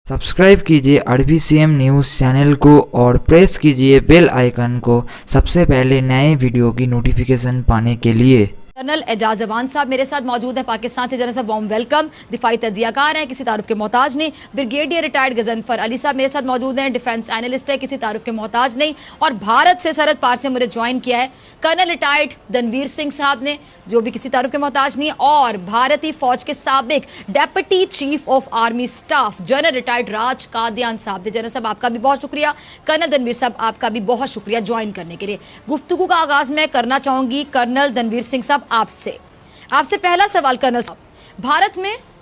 Subscribe कीजिए आरबीसीएम news channel को और प्रेस कीजिए बेल आइकन को सबसे पहले नए वीडियो की नोटिफिकेशन पाने के लिए। कर्नल एजाज अवान साहब मेरे साथ मौजूद हैं। पाकिस्तान से जनरल साहब वार्म वेलकम, दिफाई तजियाकार हैं, किसी तारुफ के मोहताज नहीं। ब्रिगेडियर रिटायर्ड गजनफर अली साहब मेरे साथ मौजूद हैं, डिफेंस एनालिस्ट है, किसी तारुफ के मोहताज नहीं। और भारत से सरहद पार से मुझे ज्वाइन किया है कर्नल रिटायर्ड धनवीर सिंह साहब ने, जो भी किसी तारुफ के मोहताज नहीं। और भारतीय फौज के साबिक deputy chief of army staff general retired Raj Kadian साहब थे। जनरल साहब आपका भी बहुत शुक्रिया, कर्नल धनवीर साहब आपका भी बहुत शुक्रिया ज्वाइन करने के लिए। गुफ्तगू का आगाज मैं करना चाहूंगी कर्नल धनवीर सिंह साहब आपसे पहला सवाल कर्नल साहब, भारत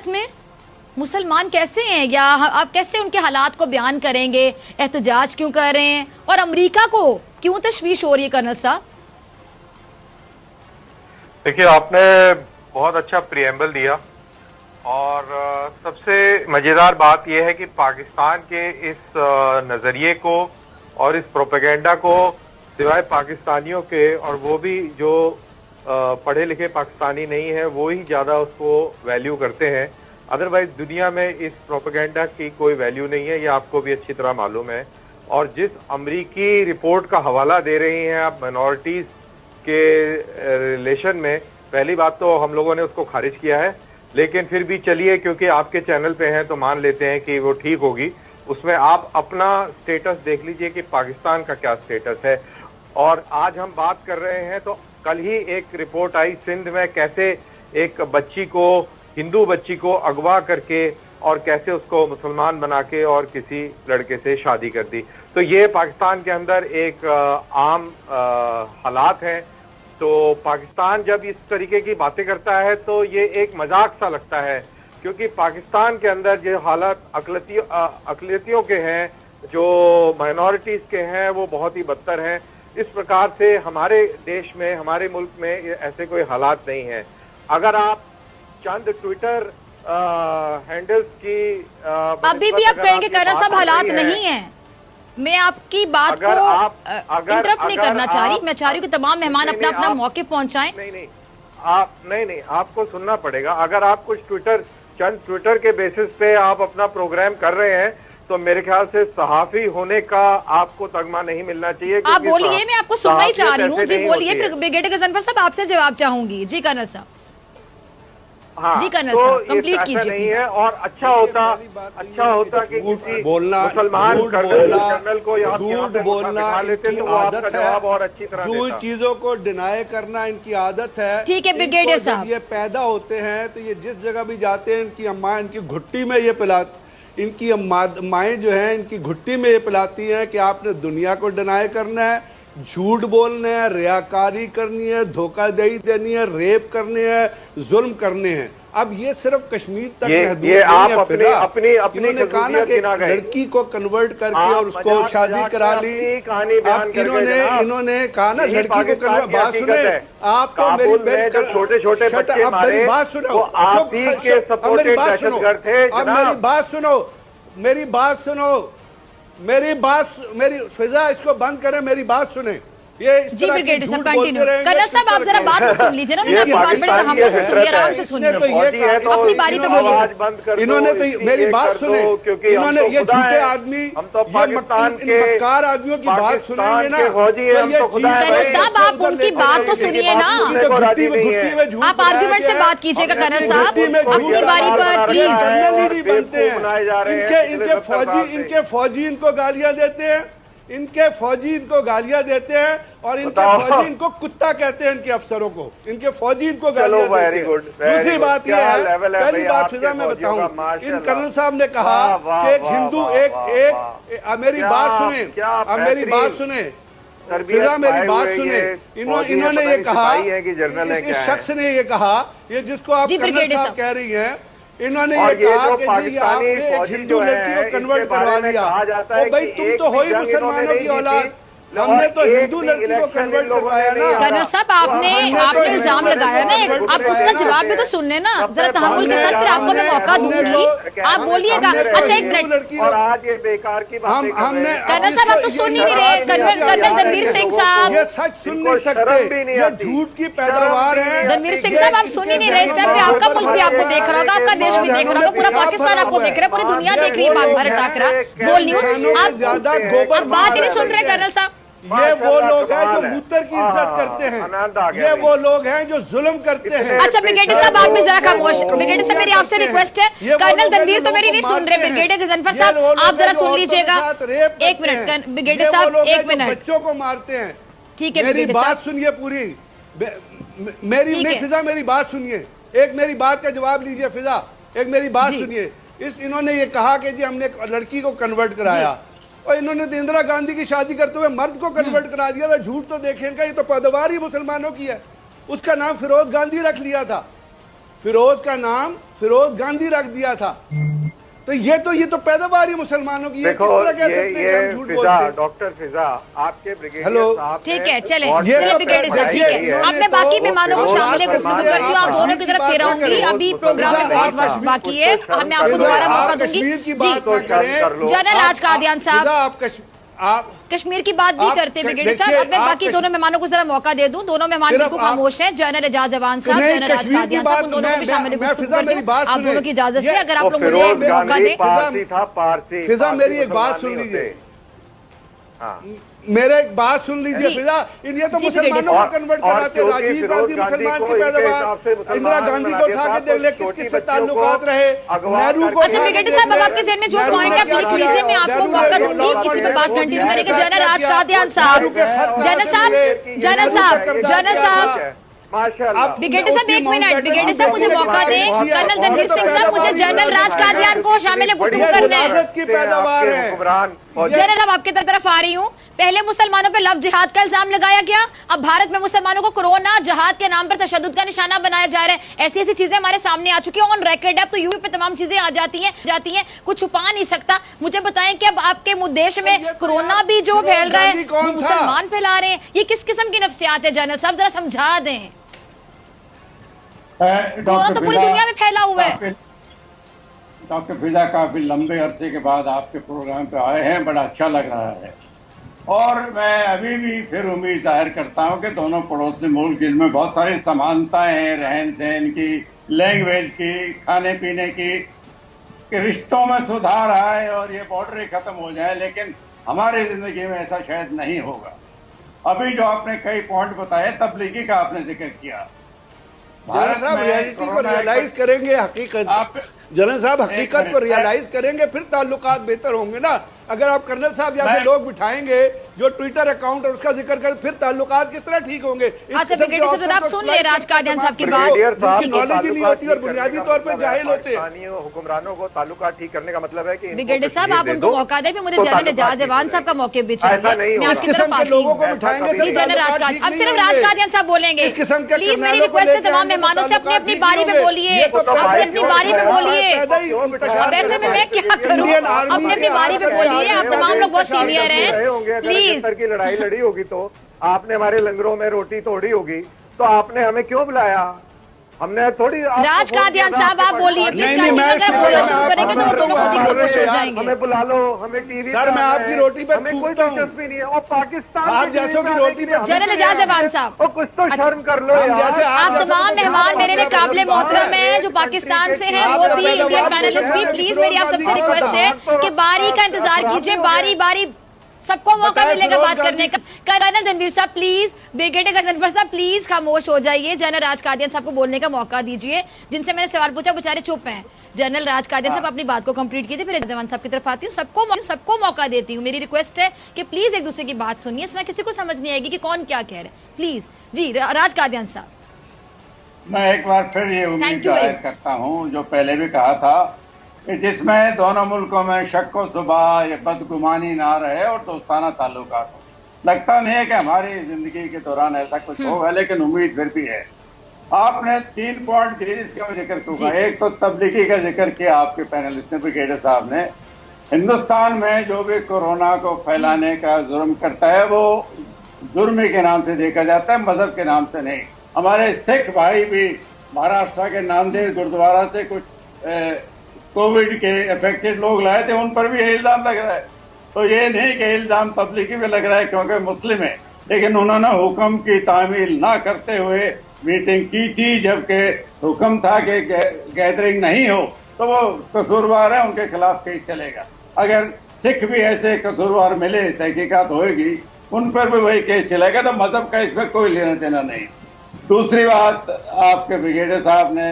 में मुसलमान कैसे हैं, या आप कैसे उनके हालात को बयान करेंगे, एहतजाज क्यों कर रहे हैं और अमेरिका को क्यों तशवीश हो रही है कर्नल साहब? देखिए, आपने बहुत अच्छा प्रियम्बल दिया और सबसे मजेदार बात यह है कि पाकिस्तान के इस नजरिए को और इस प्रोपेगेंडा को सिवाय पाकिस्तानियों के, और वो भी जो पढ़े लिखे पाकिस्तानी नहीं है, वो ही ज्यादा उसको वैल्यू करते हैं। अदरवाइज दुनिया में इस प्रोपेगेंडा की कोई वैल्यू नहीं है, ये आपको भी अच्छी तरह मालूम है। और जिस अमरीकी रिपोर्ट का हवाला दे रही हैं आप माइनॉरिटीज के रिलेशन में, पहली बात तो हम लोगों ने उसको खारिज किया है, लेकिन फिर भी चलिए, क्योंकि आपके चैनल पे हैं तो मान लेते हैं कि वो ठीक होगी। उसमें आप अपना स्टेटस देख लीजिए कि पाकिस्तान का क्या स्टेटस है। और आज हम बात कर रहे हैं तो कल ही एक रिपोर्ट आई सिंध में, कैसे एक बच्ची को, हिंदू बच्ची को अगवा करके और कैसे उसको मुसलमान बना के और किसी लड़के से शादी कर दी। तो ये पाकिस्तान के अंदर एक आम हालात हैं। तो पाकिस्तान जब इस तरीके की बातें करता है तो ये एक मजाक सा लगता है, क्योंकि पाकिस्तान के अंदर जो हालात अकलियतियों के हैं, जो माइनॉरिटीज के हैं, वो बहुत ही बदतर हैं। इस प्रकार से हमारे देश में, हमारे मुल्क में ऐसे कोई हालात नहीं है। अगर आप चंद ट्विटर हैंडल्स की अभी भी आप कहेंगे कर्नल साहब हालात नहीं है, मैं आपकी बात को इंटरप्ट नहीं करना चाह रही। मैं चाह रही हूँ कि तमाम मेहमान अपना अपना मौके पहुंचाएं। नहीं, आपको सुनना पड़ेगा। अगर आप कुछ चंद ट्विटर के बेसिस पे आप अपना प्रोग्राम कर रहे हैं तो मेरे ख्याल से सहाफी होने का आपको तगमा नहीं मिलना चाहिए। आप बोलिए, मैं आपको सुनना ही चाह रही हूँ। जी बोलिए ब्रिगेडियर गजनफर साहब, आपसे जवाब चाहूंगी। जी कर्नल साहब। हाँ, जी कर्नल तो साहब कंप्लीट कीजिए। नहीं है, और अच्छा होता कि किसी मुसलमान कर्नल को झूठ बोलना इनकी आदत है, और अच्छी तरह जो चीजों को डिनाई करना इनकी आदत है। ठीक है ब्रिगेडियर साहब, ये पैदा होते हैं तो ये जिस जगह भी जाते हैं, इनकी अम्मा इनकी घुट्टी में ये इनकी माएँ जो हैं इनकी घुट्टी में ये पिलाती हैं कि आपने दुनिया को डिनाई करना है, झूठ बोलना है, रियाकारी करनी है, धोखाधड़ी देनी है, रेप करने हैं, जुल्म करने हैं। अब ये सिर्फ कश्मीर तक महदूद नहीं है। इन्होंने कहा ना कि लड़की को कन्वर्ट करके और उसको शादी करा ली। इन्होंने कहा ना लड़की को कन्वर्ट, बात सुने आप तो छोटे अब मेरी बात सुनो, अब मेरी बात सुनो, अब मेरी फिजा इसको बंद करें, मेरी बात सुने। ये जी ब्रिगेडियर साहब कंटिन्यू। कर्नल साहब आप जरा बात तो सुन लीजिए ना, उन्होंने अपनी बात बड़े आराम से सुनिए, आराम से सुनिए, अपनी बारी पे बोलिए। इन्होंने तो मेरी बात सुने, इन्होंने ये झूठे आदमी, ये मक्कार आदमियों की बात सुनेंगे ना, कर्नल साहब आप उनकी बात तो सुनिए ना, आप आर्गुमेंट से बात कीजिएगा कर्नल साहब, अपनी बारी पर प्लीज। नहीं बनते हैं इनके फौजी इनको गालियां देते हैं, इनके फौजी इनको गालियां देते हैं, और इनके फौजी इनको कुत्ता कहते हैं। इनके अफसरों को, इनके फौजी इनको गालियां देते हैं। दूसरी बात यह है, पहली बात फिजा मैं बताऊं, इन कर्नल साहब ने कहा कि एक हिंदू मेरी बात सुने, अब मेरी बात सुने फिजा, मेरी बात सुने। इन्होंने ये कहा, इस शख्स ने ये कहा, ये जिसको आप कर्नल साहब कह रही हैं, इन्होंने ये कहा कि जी आपने एक हिंदू लड़की को कन्वर्ट करवा लिया। तो भाई तुम तो हो ही मुसलमानों की औलाद, हमने तो हिंदू लड़की को कन्वर्ट करवाया ना। कर्नल साहब आपने इल्जाम लगाया ना, आप उसका जवाब भी तो सुन लेना जरा तहम्मुल के साथ, फिर आपको मैं मौका दूंगी, आप बोलिएगा। अच्छा एक मिनट, और आज ये बेकार की बातें हमने कर्नल साहब आप तो सुन ही नहीं रहे। कर्नल रणवीर सिंह साहब, ये सच सुन नहीं सकते, ये झूठ की पैदावार है। रणवीर सिंह साहब आप सुन ही नहीं रहे। इस टाइम पे आपका मुल्क भी आपको देख रहा होगा, आपका देश भी देख रहा होगा, पूरा पाकिस्तान आपको देख रहा है, पूरी दुनिया देख रही है। भारत टाकरा बोल न्यूज, आप बात ही नहीं सुन रहे कर्नल साहब। ये वो लोग हैं जो मूत्र की इज्जत करते हैं, ये वो लोग हैं जो जुल्म करते हैं। अच्छा ब्रिगेडियर साहब आप भी जरा खामोश। ब्रिगेडियर साहब मेरी आपसे रिक्वेस्ट है, कर्नल रणवीर तो मेरी नहीं सुन रहे। ब्रिगेडियर गजनफर साहब आप जरा सुन लीजिएगा, एक मिनट। ब्रिगेडियर साहब एक मिनट, बच्चों को मारते हैं। ठीक है मेरी ब्रिगेडियर बात साहब, सुनिए पूरी, मेरी फिजा मेरी बात सुनिए, एक मेरी बात का जवाब लीजिए। फिजा एक मेरी बात सुनिए। इन्होंने ये कहा कि जी हमने एक लड़की को कन्वर्ट कराया, और इन्होंने तो इंदिरा गांधी की शादी करते हुए मर्द को कन्वर्ट करा दिया था। झूठ तो देखेंगे, ये तो पैदावार ही मुसलमानों की है। उसका नाम फिरोज गांधी रख लिया था, फिरोज का नाम फिरोज गांधी रख दिया था। तो ये तो पैदावार ही मुसलमानों की है। किस तरह कह सकते हैं कि हम झूठ बोलते हैं? डॉक्टर फिजा आपके ब्रिगेडियर हेलो, ठीक है चले ब्रिगेडियर साहब, ठीक है। अब मैं बाकी मेहमानों को शामिल गुफ्तगू करती हूँ, आप दोनों की तरफ फिर आऊंगी। अभी प्रोग्राम में बहुत वक्त बाकी है, मैं आपको दोबारा मौका दूंगी। जी जनरल राज कादियान साहब, आप कश्मीर की बात भी करते हैं ब्रिगेडियर साहब। अब मैं बाकी दोनों मेहमानों को जरा मौका दे दूं। दोनों मेहमान बिल्कुल खामोश हैं, जनरल एजाज अवान साहब, जनरल राज कादियान साहब, उन दोनों को भी शामिल आप दोनों की इजाजत से, अगर आप लोग मुझे मौका दें। फिजा मेरी एक बात सुन लीजिए, मेरे एक बात सुन लीजिए फिजा। ये तो मुसलमानों को कन्वर्ट कराते। राजीव गांधी मुसलमान की पैदावार, इंदिरा गांधी को उठा के देख ले किस किस से ताल्लुकात रहे, नेहरू को। अच्छा ब्रिगेडियर साहब अब आपके ज़हन में जो पॉइंट है आप लिख लीजिए, मैं आपको मौका दूंगी किसी पे बात कंटिन्यू करेंगे। जनरल राज कादियान साहब, जनरल साहब ब्रिगेडियर साहब एक मिनट, ब्रिगेडियर साहब मुझे मौका दें। कर्नल रणवीर सिंह साहब मुझे जनरल राज कादियान को शामिल गुफ्तगू करना है। जनरल अब आपकी तरफ आ रही हूँ। पहले मुसलमानों पे लव जिहाद का इल्जाम लगाया गया, अब भारत में मुसलमानों को कोरोना जिहाद के नाम पर तशद्दुद का निशाना बनाया जा रहा है। ऐसी ऐसी चीजें हमारे सामने आ चुकी हैं, ऑन रिकॉर्ड है। अब तो यूपी पे तमाम चीजें आ जाती हैं, कुछ छुपा नहीं सकता। मुझे बताएं कि अब आपके देश में कोरोना भी जो फैल रहा है वो मुसलमान फैला रहे हैं, ये किस किस्म की नफ्सियात है? जनरल साहब जरा समझा दें। कोरोना तो पूरी दुनिया में फैला हुआ है। डॉक्टर फिजा काफी लंबे अरसे के बाद आपके प्रोग्राम पे आए हैं, बड़ा अच्छा लग रहा है। और मैं अभी भी फिर उम्मीद जाहिर करता हूं कि दोनों पड़ोसी मुल्क जिनमें बहुत सारी समानताएं हैं, रहन सहन की, लैंग्वेज की, खाने पीने की, रिश्तों में सुधार आए और ये बॉर्डर खत्म हो जाए, लेकिन हमारी जिंदगी में ऐसा शायद नहीं होगा। अभी जो आपने कई पॉइंट बताए, तबलीगी का आपने जिक्र किया, जनरल साहब रियलिटी को रियलाइज करेंगे, हकीकत जनरल साहब हकीकत को रियलाइज करेंगे, फिर ताल्लुकात बेहतर होंगे ना। अगर आप कर्नल साहब जैसे लोग बिठाएंगे जो ट्विटर अकाउंट और उसका जिक्र कर, फिर ताल्लुकात किस तरह ठीक होंगे? अच्छा ब्रिगेडियर साहब आप सुन ले राज कादियान साहब की बात। नॉलेज ही नहीं होती और बुनियादी तौर पर जाहिल होते हैं। हुक्मरानों को ताल्लुकात ठीक करने का मतलब है कि ब्रिगेडियर साहब आप उनको मौका दें, फिर मुझे जनरल एजाज अवान साहब का मौके भी चाहिए। इस किस्म के लोगों को बिठाएंगे। जनरल राज कादियान, अब सिर्फ राज कादियान साहब बोलेंगे। प्लीज मेरी रिक्वेस्ट है तमाम मेहमानों से अपनी अपनी बारी में बोलिए, अपनी बारी में बोलिए। अब ऐसे में मैं क्या करूं? अपनी अपनी बारी में बोलिए, आप तमाम लोग बहुत सीनियर हैं, प्लीज। सर की लड़ाई लड़ी होगी तो आपने हमारे लंगरों में रोटी तोड़ी होगी, तो आपने हमें क्यों बुलाया? हमने थोड़ी। राज कादियान साहब आप बोलिए प्लीज। अगर बोलना शुरू करेंगे तो वो दोनों खुद ही खुश हो जाएंगे। हमें बुला लो, हमें टीवी सर मैं आपकी रोटी पे थूकता हूं। दिलचस्पी नहीं है और पाकिस्तान आप जैसों की रोटी पे। जनरल एजाज अवान साहब कुछ तो शर्म कर लो यार। आप तमाम मेहमान मेरे लिए काबिले मोहतरम हैं जो पाकिस्तान से हैं, वो भी इंडियन पैनलिस्ट भी। प्लीज मेरी आप सबसे रिक्वेस्ट है कि बारी का इंतजार कीजिए, बारी बारी सबको मौका मिलेगा बात करने का। कर्नल रणवीर साहब प्लीज, ब्रिगेडियर गजनफर साहब प्लीज खामोश हो जाइए। जनरल राज कादियान साहब को बोलने का मौका दीजिए। जिनसे मैंने सवाल पूछा बेचारे चुप हैं। जनरल राज कादियान साहब अपनी बात को कंप्लीट कीजिए, फिर जवान साहब की तरफ आती हूँ। सबको मौका देती हूँ। मेरी रिक्वेस्ट है कि प्लीज एक दूसरे की बात सुनिए, इस तरह किसी को समझ नहीं आएगी कि कौन क्या कह रहे हैं। प्लीज जी राज कादियान साहब। मैं एक बार फिर ये उम्मीद जाहिर करता हूँ जो पहले भी कहा था, जिसमें दोनों मुल्कों में शक व सुबह या बदगुमानी ना रहे और दोस्ताना ताल्लुकात हो। लगता नहीं है कि हमारी जिंदगी के दौरान ऐसा कुछ होगा, लेकिन उम्मीद फिर भी है। आपने 3 पॉइंट दिए जिसका जिक्र किया। एक तो तबलीगी का जिक्र किया आपके पैनलिस्ट ने, ब्रिगेडियर साहब ने, हिंदुस्तान में जो भी कोरोना को फैलाने का जुर्म करता है वो जुर्मी के नाम से देखा जाता है, मजहब के नाम से नहीं। हमारे सिख भाई भी महाराष्ट्र के नांदेड़ गुरुद्वारा से कुछ कोविड के अफेक्टेड लोग लाए थे, उन पर भी ये इल्जाम लग रहा है। तो ये नहीं कि इल्जाम पब्लिक भी लग रहा है क्योंकि मुस्लिम है, लेकिन उन्होंने हुक्म की तामील ना करते हुए मीटिंग की थी, जबकि हुक्म था कि गैदरिंग नहीं हो, तो वो कसूरवार है, उनके खिलाफ केस चलेगा। अगर सिख भी ऐसे कसूरवार मिले, तहकीकात होगी, उन पर भी वही केस चलेगा। तो मजहब का इसमें कोई लेना देना नहीं। दूसरी बात, आपके ब्रिगेडियर साहब ने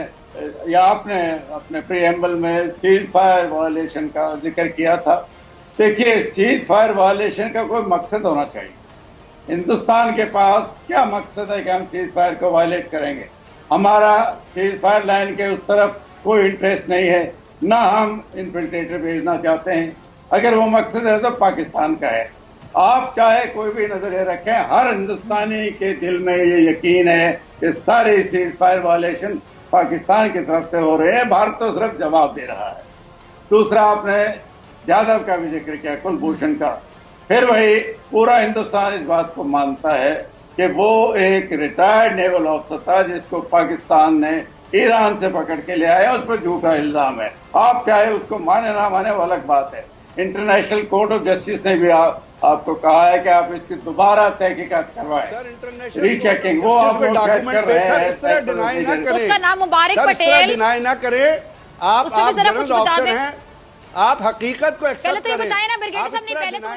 या आपने अपने प्रीएम्बल में सीज फायर वायलेशन का जिक्र किया था। देखिए, सीज फायर वायलेशन का कोई मकसद होना चाहिए। हिंदुस्तान के पास क्या मकसद है कि हम सीज फायर को वायलेट करेंगे? हमारा सीज फायर लाइन के उस तरफ कोई इंटरेस्ट नहीं है, ना हम इन्फिल्ट्रेटर भेजना चाहते हैं। अगर वो मकसद है तो पाकिस्तान का है। आप चाहे कोई भी नजरिया रखें, हर हिंदुस्तानी के दिल में ये यकीन है कि सारे सीज फायर वायलेशन पाकिस्तान की तरफ से हो रहे हैं, भारत तो सिर्फ जवाब दे रहा है। दूसरा, आपने यादव का भी जिक्र किया, कुलभूषण का। फिर वही पूरा हिंदुस्तान इस बात को मानता है कि वो एक रिटायर्ड नेवल ऑफिसर था जिसको पाकिस्तान ने ईरान से पकड़ के ले आया, उस पर झूठा इल्जाम है। आप चाहे उसको माने ना माने, वो अलग बात है। इंटरनेशनल कोर्ट ऑफ जस्टिस ने भी आपको कहा है कि आप इसकी दोबारा तहकीकात करवाएं, रीचेकिंग। वो आप डॉक्यूमेंट पे सर इस तरह डिनाई ना करें, उसका नाम मुबारक सर, पटेल, डिनाई ना करें। आप जनरल ऑफिसर हैं, आप हकीकत को एक्सेप्ट करें। पहले तो ये बताएं ना ब्रिगेडियर साहब ने, पहले तो